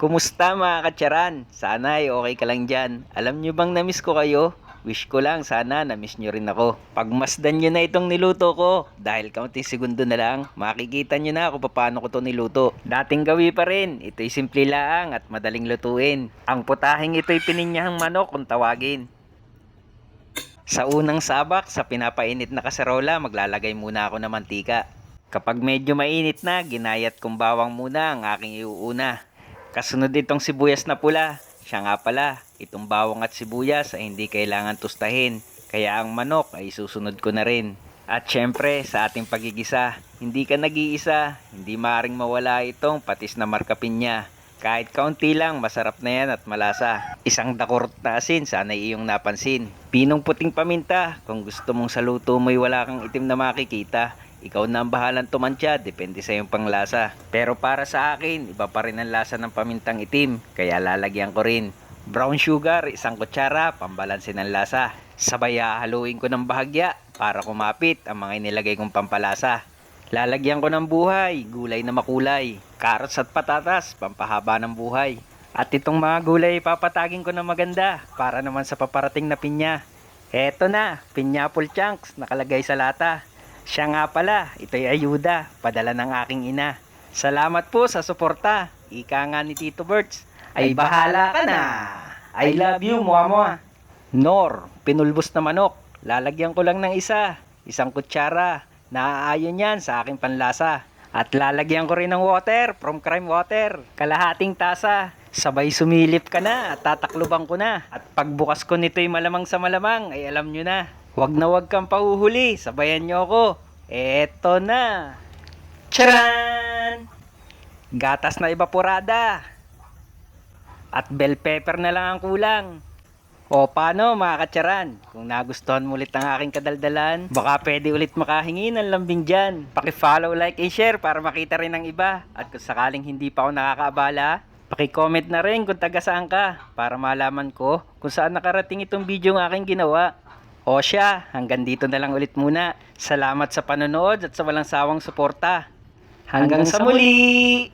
Kumusta mga katsaran? Sana ay okay ka lang dyan. Alam nyo bang namiss ko kayo? Wish ko lang sana namiss nyo rin ako. Pagmasdan nyo na itong niluto ko, dahil kaunting segundo na lang, makikita nyo na kung paano ko to niluto. Dating gawi pa rin, ito'y simple lang at madaling lutuin. Ang putahing ito'y pininyahang manok kung tawagin. Sa unang sabak, sa pinapainit na kaserola, maglalagay muna ako ng mantika. Kapag medyo mainit na, ginayat kong bawang muna ang aking iuuna. Kasunod itong sibuyas na pula. Siya nga pala, itong bawang at sibuyas ay hindi kailangan tustahin. Kaya ang manok ay susunod ko na rin. At syempre, sa ating pagigisa, hindi ka nag-iisa. Hindi maaaring mawala itong patis na marka pinya. Kahit kaunti lang, masarap na yan at malasa. Isang dakurot na asin, sana iyong napansin. Pinong puting paminta, kung gusto mong sa luto mo'y wala kang itim na makikita. Ikaw na ang bahalang tumantya, depende sa iyong panglasa. Pero para sa akin, iba pa rin ang lasa ng pamintang itim, kaya lalagyan ko rin. Brown sugar, isang kutsara, pambalansin ng lasa. Sabay haluin ko ng bahagya para kumapit ang mga inilagay kong pampalasa. Lalagyan ko ng buhay, gulay na makulay, carrots at patatas, pampahaba ng buhay. At itong mga gulay papatagin ko na maganda para naman sa paparating na pinya. Eto na, pineapple chunks nakalagay sa lata. Siya nga pala, ito'y ayuda, padala ng aking ina. Salamat po sa suporta. Ika nga ni Tito Berts, ay bahala ka na. I love you, muwa. Nor, pinulbos na manok. Lalagyan ko lang ng isang kutsara. Naaayon yan sa aking panlasa. At lalagyan ko rin ng water, from crime water. Kalahating tasa. Sabay sumilip ka na at tatakluban ko na. At pagbukas ko nito'y malamang sa malamang, ay alam nyo na. Wag kang pahuhuli, sabayan nyo ako. Eto na. Charan! Gatas na evaporada. At bell pepper na lang ang kulang. O paano mga katsaran? Kung nagustuhan mo ulit ang aking kadaldalan, baka pwede ulit makahingi ng lambing dyan. Paki-follow, like, and share para makita rin ng iba. At kung sakaling hindi pa ako nakakaabala, paki-comment na rin kung taga saan ka para malaman ko kung saan nakarating itong video ng aking ginawa. O siya, hanggang dito na lang ulit muna. Salamat sa panonood at sa walang sawang suporta. Hanggang sa muli!